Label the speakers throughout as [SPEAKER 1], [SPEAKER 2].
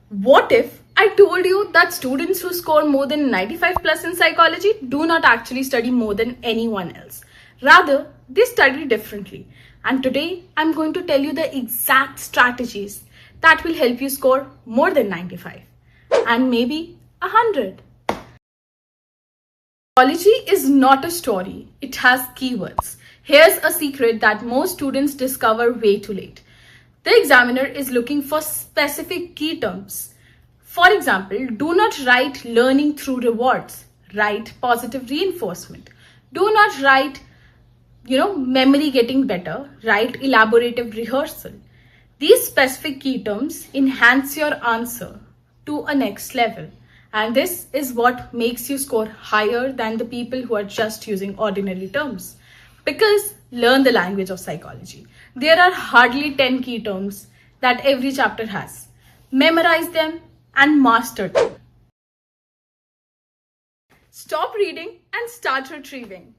[SPEAKER 1] What if I told you that students who score more than 95 plus in psychology do not actually study more than anyone else? Rather, they study differently. And today, I'm going to tell you the exact strategies that will help you score more than 95 and maybe 100. Psychology is not a story, it has keywords. Here's a secret that most students discover way too late. The examiner is looking for specific key terms. For example, do not write learning through rewards, write positive reinforcement. Do not write, memory getting better, write elaborative rehearsal. These specific key terms enhance your answer to a next level. And this is what makes you score higher than the people who are just using ordinary terms. Because learn the language of psychology. There are hardly 10 key terms that every chapter has. Memorize them and master them. Stop reading and start retrieving.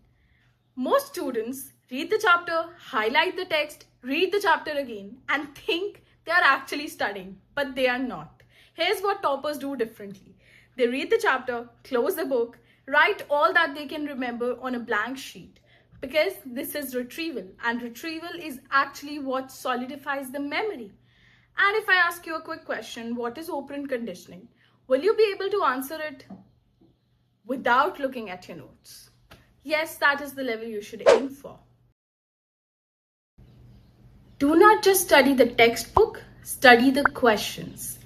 [SPEAKER 1] Most students read the chapter, highlight the text, read the chapter again, and think they are actually studying, but they are not. Here's what toppers do differently. They read the chapter, close the book, write all that they can remember on a blank sheet. Because this is retrieval, and retrieval is actually what solidifies the memory. And if I ask you a quick question, what is operant conditioning? Will you be able to answer it without looking at your notes? Yes, that is the level you should aim for. Do not just study the textbook, study the questions.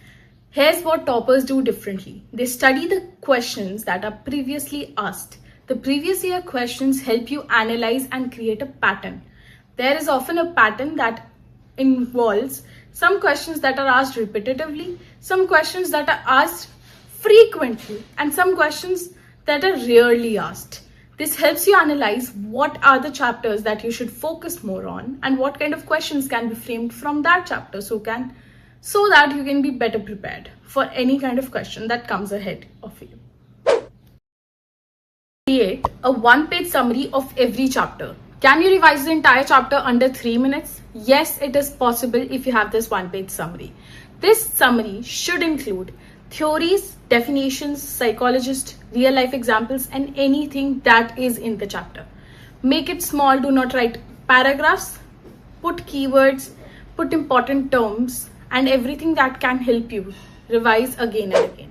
[SPEAKER 1] Here's what toppers do differently. They study the questions that are previously asked. The previous year questions help you analyze and create a pattern. There is often a pattern that involves some questions that are asked repetitively, some questions that are asked frequently, and some questions that are rarely asked. This helps you analyze what are the chapters that you should focus more on and what kind of questions can be framed from that chapter so that you can be better prepared for any kind of question that comes ahead of you. Create a one-page summary of every chapter. Can you revise the entire chapter under 3 minutes? Yes, it is possible if you have this one-page summary. This summary should include theories, definitions, psychologists, real-life examples, and anything that is in the chapter. Make it small, do not write paragraphs. Put keywords, put important terms, and everything that can help you revise again and again.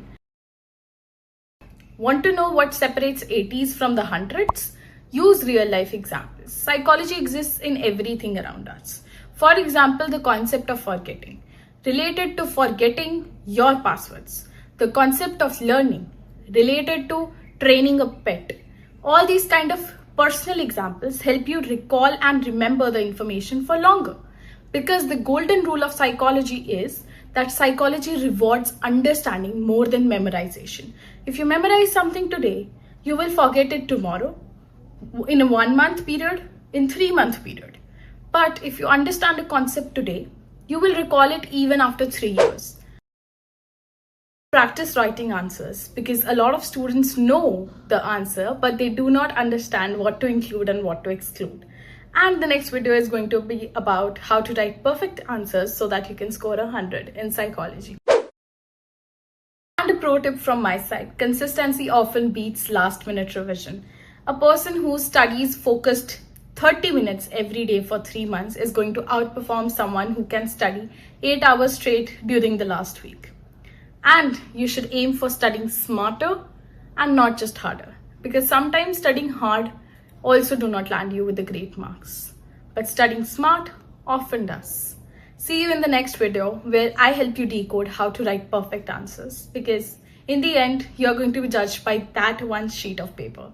[SPEAKER 1] Want to know what separates 80s from the hundreds? Use real-life examples. Psychology exists in everything around us. For example, the concept of forgetting. Related to forgetting your passwords. The concept of learning. Related to training a pet. All these kind of personal examples help you recall and remember the information for longer. Because the golden rule of psychology is that psychology rewards understanding more than memorization. If you memorize something today, you will forget it tomorrow, in a 1 month period, in 3 month period. But if you understand a concept today, you will recall it even after 3 years. Practice writing answers because a lot of students know the answer, but they do not understand what to include and what to exclude. And the next video is going to be about how to write perfect answers so that you can score 100 in psychology. And a pro tip from my side, consistency often beats last minute revision. A person who studies focused 30 minutes every day for 3 months is going to outperform someone who can study 8 hours straight during the last week. And you should aim for studying smarter and not just harder, because sometimes studying hard also do not land you with the great marks. But studying smart often does. See you in the next video where I help you decode how to write perfect answers, because in the end, you're going to be judged by that one sheet of paper.